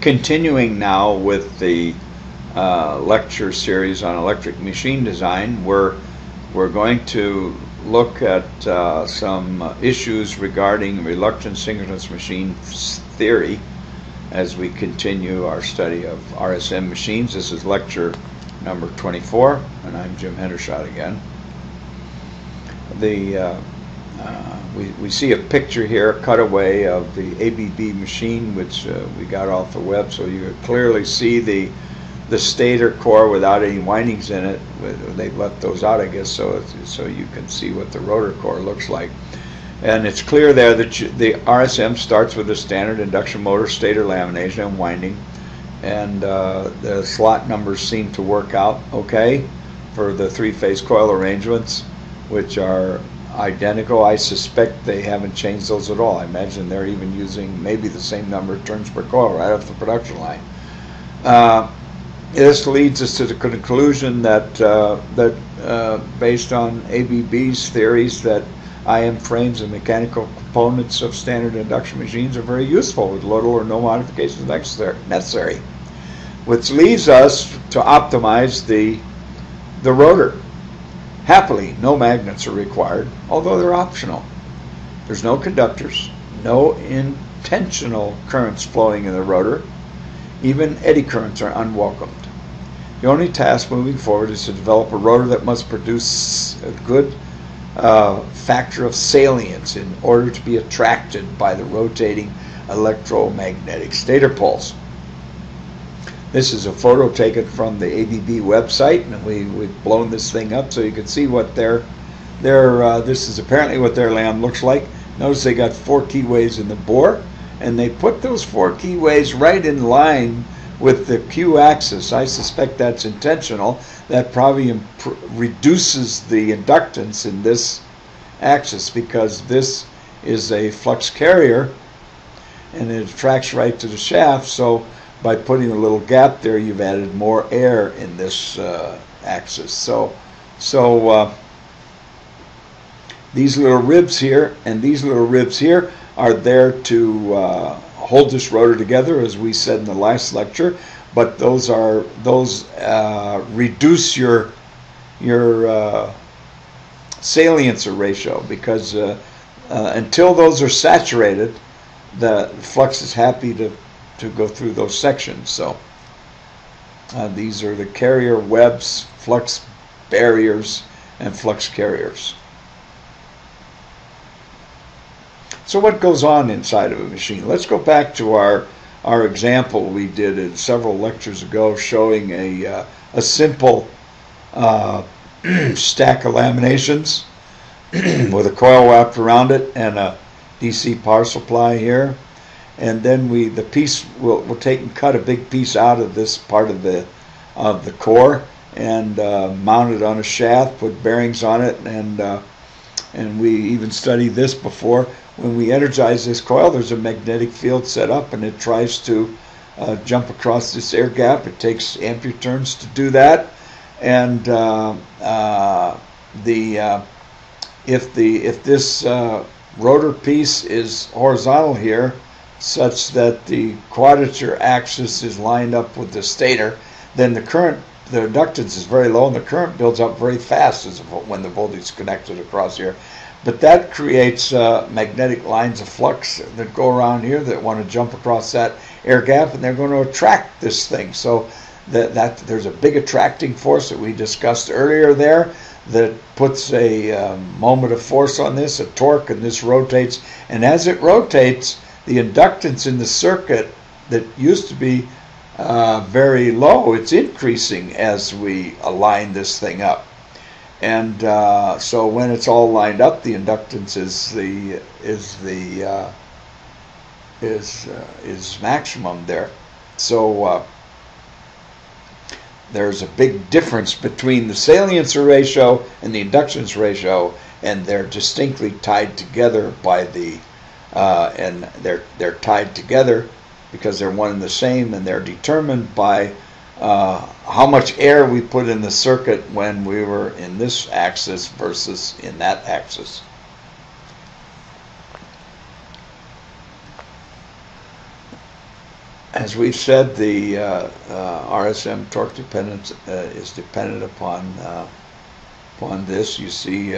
continuing now with the lecture series on electric machine design. We're going to look at some issues regarding reluctance synchronous machine theory as we continue our study of RSM machines. This is lecture number 24, and I'm Jim Hendershot again. We see a picture here, a cutaway of the ABB machine, which we got off the web, so you clearly see the stator core without any windings in it. They've left those out, I guess, so you can see what the rotor core looks like. And it's clear there that the RSM starts with a standard induction motor, stator lamination, and winding. And the slot numbers seem to work out okay for the three-phase coil arrangements, which are identical. I suspect they haven't changed those at all. I imagine they're even using maybe the same number of turns per coil right off the production line. This leads us to the conclusion that based on ABB's theories, that IM frames and mechanical components of standard induction machines are very useful with little or no modifications necessary, which leads us to optimize the rotor. Happily, no magnets are required, although they're optional. There's no conductors, no intentional currents flowing in the rotor. Even eddy currents are unwelcomed. The only task moving forward is to develop a rotor that must produce a good factor of salience in order to be attracted by the rotating electromagnetic stator poles. This is a photo taken from the ABB website, and we've blown this thing up so you can see what this is apparently what their lamp looks like. Notice they got 4 keyways in the bore, and they put those 4 keyways right in line with the Q axis. I suspect that's intentional. That probably reduces the inductance in this axis, because this is a flux carrier and it attracts right to the shaft. So by putting a little gap there, you've added more air in this axis. So these little ribs here and these little ribs here are there to hold this rotor together, as we said in the last lecture. But those reduce your saliency ratio, because until those are saturated, the flux is happy to go through those sections. So these are the carrier webs, flux barriers, and flux carriers. So what goes on inside of a machine? Let's go back to our example we did in several lectures ago, showing a simple stack of laminations with a coil wrapped around it and a DC power supply here. And then we'll take and cut a big piece out of this part of the core and mount it on a shaft, put bearings on it, and we even studied this before. When we energize this coil, there's a magnetic field set up, and it tries to jump across this air gap. It takes ampere turns to do that, and if this rotor piece is horizontal here, such that the quadrature axis is lined up with the stator, then the inductance is very low, and the current builds up very fast when the voltage is connected across here. But that creates magnetic lines of flux that go around here that want to jump across that air gap, and they're going to attract this thing. So that there's a big attracting force that we discussed earlier there that puts a moment of force on this, a torque, and this rotates. And as it rotates, the inductance in the circuit that used to be very low, it's increasing as we align this thing up. And so when it's all lined up, the inductance is maximum there. So there's a big difference between the saliency ratio and the inductance ratio, and they're distinctly tied together by the and they're tied together because they're one and the same, and they're determined by how much air we put in the circuit when we were in this axis versus in that axis. As we've said, the RSM torque dependence is dependent upon this. You see,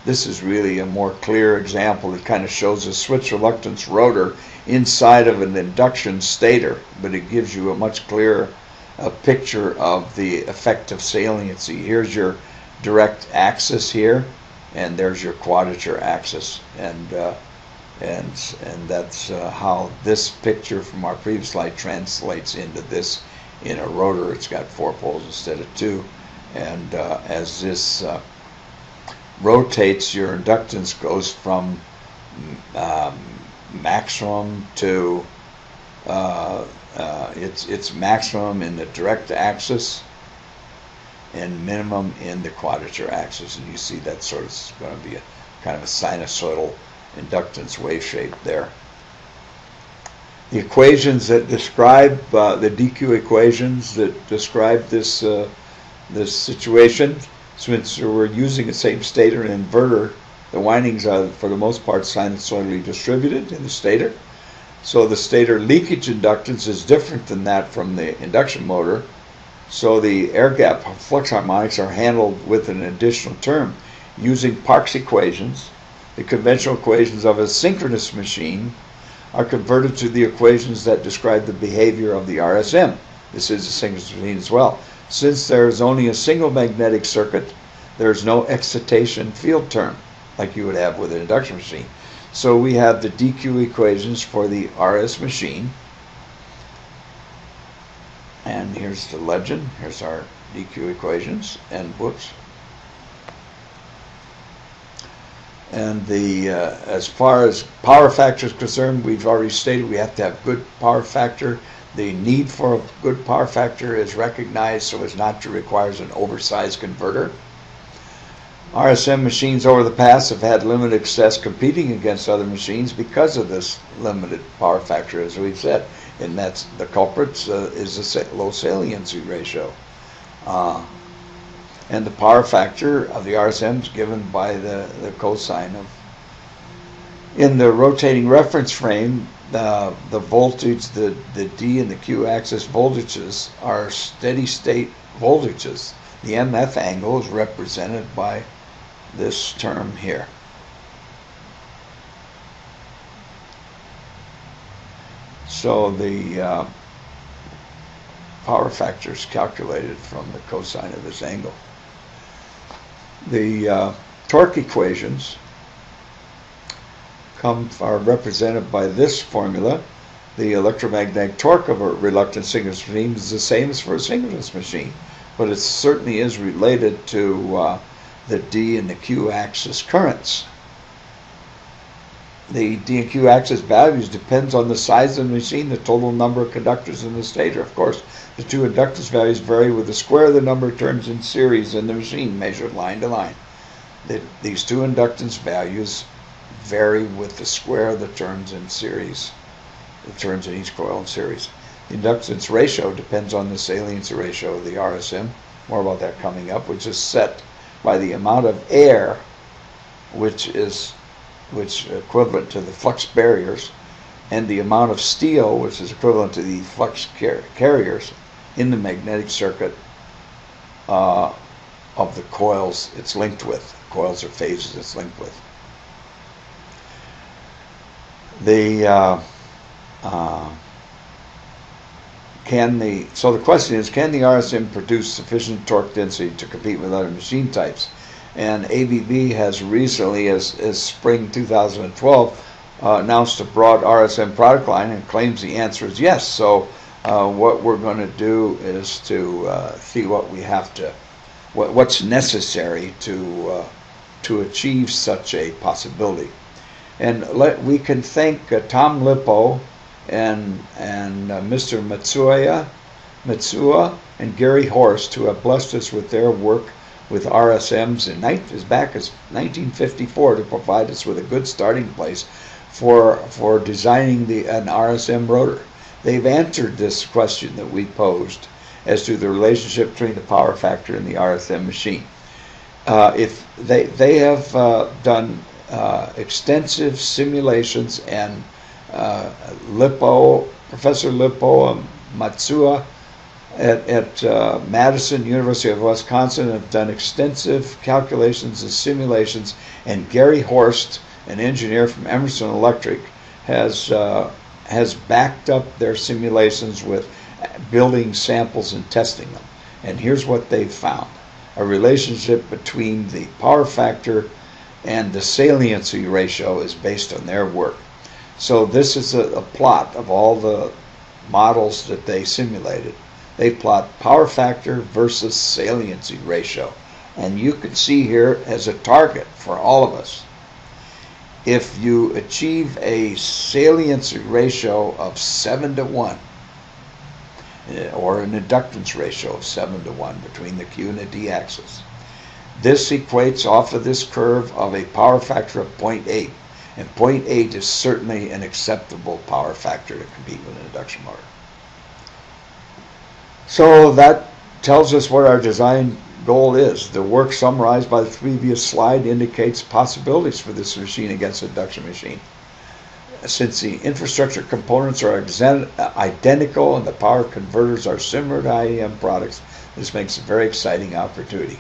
this is really a more clear example. It kind of shows a switch reluctance rotor inside of an induction stator, but it gives you a much clearer picture of the effect of saliency. Here's your direct axis here, and there's your quadrature axis, and that's how this picture from our previous slide translates into this in a rotor. It's got 4 poles instead of 2, and as this rotates, your inductance goes from maximum to it's maximum in the direct axis and minimum in the quadrature axis, and you see that sort of going to be a kind of a sinusoidal inductance wave shape there. The equations that describe the DQ equations that describe this this situation, since we're using the same stator and inverter, the windings are for the most part sinusoidally distributed in the stator. So the stator leakage inductance is different than that from the induction motor. So the air gap flux harmonics are handled with an additional term using Park's equations. The conventional equations of a synchronous machine are converted to the equations that describe the behavior of the RSM. This is a synchronous machine as well. Since there is only a single magnetic circuit, there is no excitation field term like you would have with an induction machine. So we have the DQ equations for the RS machine. And here's the legend. Here's our DQ equations. And whoops. And the as far as power factor is concerned, we've already stated we have to have good power factor. The need for a good power factor is recognized so as not to require an oversized converter. RSM machines over the past have had limited success competing against other machines because of this limited power factor, as we've said, and that's the culprit is a low saliency ratio. And the power factor of the RSM is given by the cosine of. In the rotating reference frame, the voltage, the D and the Q axis voltages are steady state voltages. The MF angle is represented by this term here. So the power factor is calculated from the cosine of this angle. The torque equations are represented by this formula. The electromagnetic torque of a reluctance synchronous machine is the same as for a synchronous machine, but it certainly is related to the D and the Q axis currents. The D and Q axis values depends on the size of the machine, the total number of conductors in the stator. Of course, the two inductance values vary with the square of the number of turns in series in the machine, measured line to line. These two inductance values vary with the square of the turns in series, the turns in each coil in series. The inductance ratio depends on the saliency ratio of the RSM. More about that coming up, which is set by the amount of air, which is equivalent to the flux barriers, and the amount of steel, which is equivalent to the flux carriers in the magnetic circuit of the coils it's linked with. Coils or phases it's linked with. So the question is, can the RSM produce sufficient torque density to compete with other machine types? And ABB has recently, as spring 2012, announced a broad RSM product line and claims the answer is yes. So what we're going to do is to see what we have to, what's necessary to achieve such a possibility. And we can thank Tom Lippo and Mr. Matsuya and Gary Horst, who have blessed us with their work with RSMs as back as 1954 to provide us with a good starting place for designing an RSM rotor. They've answered this question that we posed as to the relationship between the power factor and the RSM machine. If they have done extensive simulations, and Lippo Professor Lippo and Matsuo at Madison, University of Wisconsin, have done extensive calculations and simulations, and Gary Horst, an engineer from Emerson Electric, has backed up their simulations with building samples and testing them. And here's what they've found: a relationship between the power factor and the saliency ratio is based on their work. So this is a plot of all the models that they simulated. They plot power factor versus saliency ratio. And you can see here as a target for all of us, if you achieve a saliency ratio of 7:1, or an inductance ratio of 7:1 between the Q and the D axis, this equates off of this curve of a power factor of 0.8. And 0.8 is certainly an acceptable power factor to compete with an induction motor. So that tells us what our design goal is. The work summarized by the previous slide indicates possibilities for this machine against an induction machine. Since the infrastructure components are identical and the power converters are similar to IEM products, this makes a very exciting opportunity.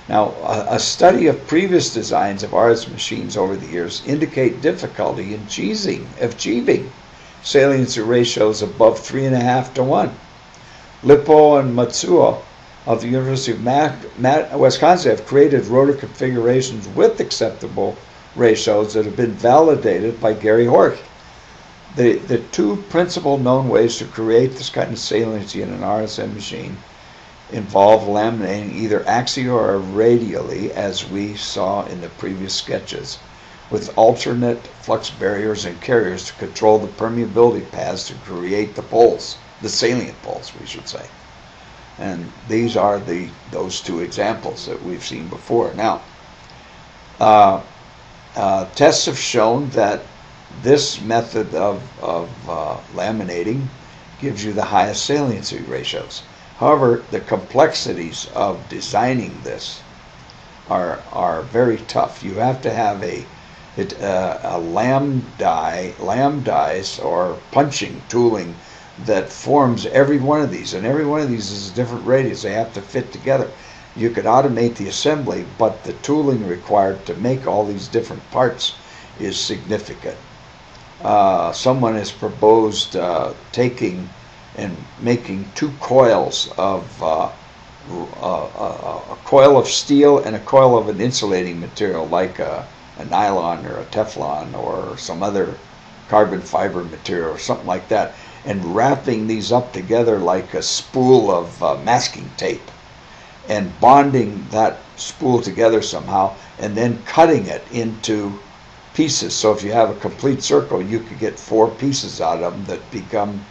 Now, a study of previous designs of RS machines over the years indicate difficulty in achieving saliency ratios above 3.5:1. Lippo and Matsuo of the University of Wisconsin have created rotor configurations with acceptable ratios that have been validated by Gary Horst. The two principal known ways to create this kind of saliency in an RSM machine involve laminating either axial or radially, as we saw in the previous sketches, with alternate flux barriers and carriers to control the permeability paths to create the poles, the salient poles, we should say. And these are those two examples that we've seen before. Now, tests have shown that this method of laminating gives you the highest saliency ratios. However, the complexities of designing this are very tough. You have to have a lam dies or punching tooling that forms every one of these, and every one of these is a different radius. They have to fit together. You could automate the assembly, but the tooling required to make all these different parts is significant. Someone has proposed taking and making two coils of a coil of steel and a coil of an insulating material like a nylon or a Teflon or some other carbon fiber material or something like that, and wrapping these up together like a spool of masking tape and bonding that spool together somehow and then cutting it into pieces. So if you have a complete circle, you could get 4 pieces out of them that become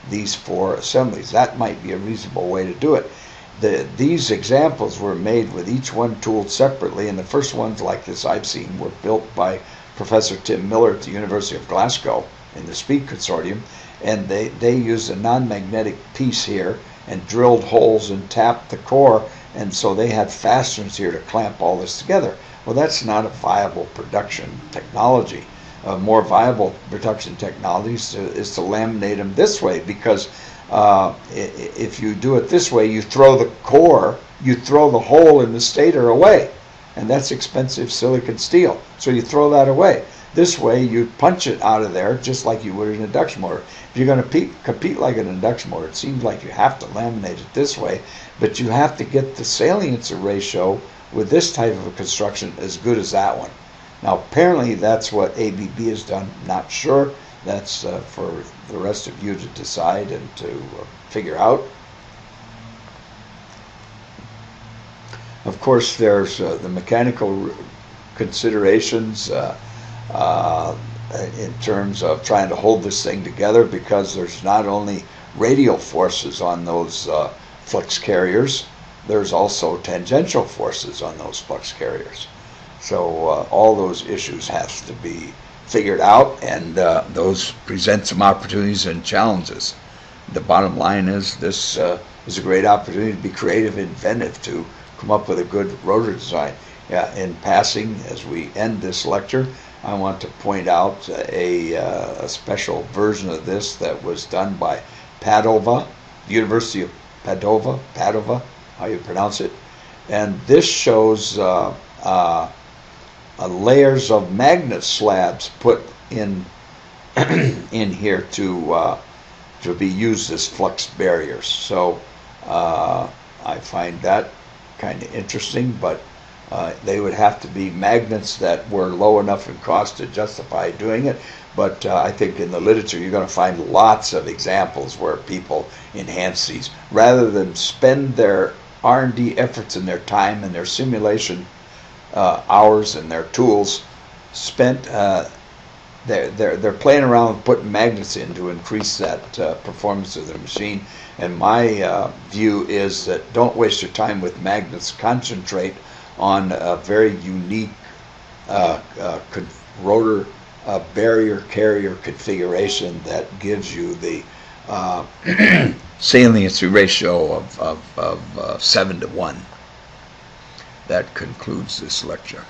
these 4 assemblies. That might be a reasonable way to do it. These examples were made with each one tooled separately, and the first ones like this I've seen were built by Professor Tim Miller at the University of Glasgow in the SPEED Consortium, and they used a non-magnetic piece here and drilled holes and tapped the core, and so they had fasteners here to clamp all this together. Well, that's not a viable production technology. A more viable production technology is to laminate them this way, because if you do it this way, you throw the core, you throw the hole in the stator away, and that's expensive silicon steel, so you throw that away. This way you punch it out of there just like you would an induction motor. If you're going to compete like an induction motor, it seems like you have to laminate it this way, but you have to get the saliency ratio with this type of a construction as good as that one. Now apparently that's what ABB has done. Not sure. That's for the rest of you to decide and to figure out. Of course, there's the mechanical considerations in terms of trying to hold this thing together, because there's not only radial forces on those flux carriers, there's also tangential forces on those flux carriers. So all those issues have to be figured out, and those present some opportunities and challenges. The bottom line is this is a great opportunity to be creative and inventive to come up with a good rotor design. In passing, as we end this lecture, I want to point out a special version of this that was done by Padova, University of Padova, how you pronounce it. And this shows layers of magnet slabs put in in here to be used as flux barriers. So I find that kind of interesting, but they would have to be magnets that were low enough in cost to justify doing it. But I think in the literature you're going to find lots of examples where people enhance these. Rather than spend their R&D efforts and their time and their simulation hours and their tools spent, they're playing around with putting magnets in to increase that performance of the machine. And my view is that don't waste your time with magnets. Concentrate on a very unique rotor barrier carrier configuration that gives you the saliency ratio of 7 to 1. That concludes this lecture.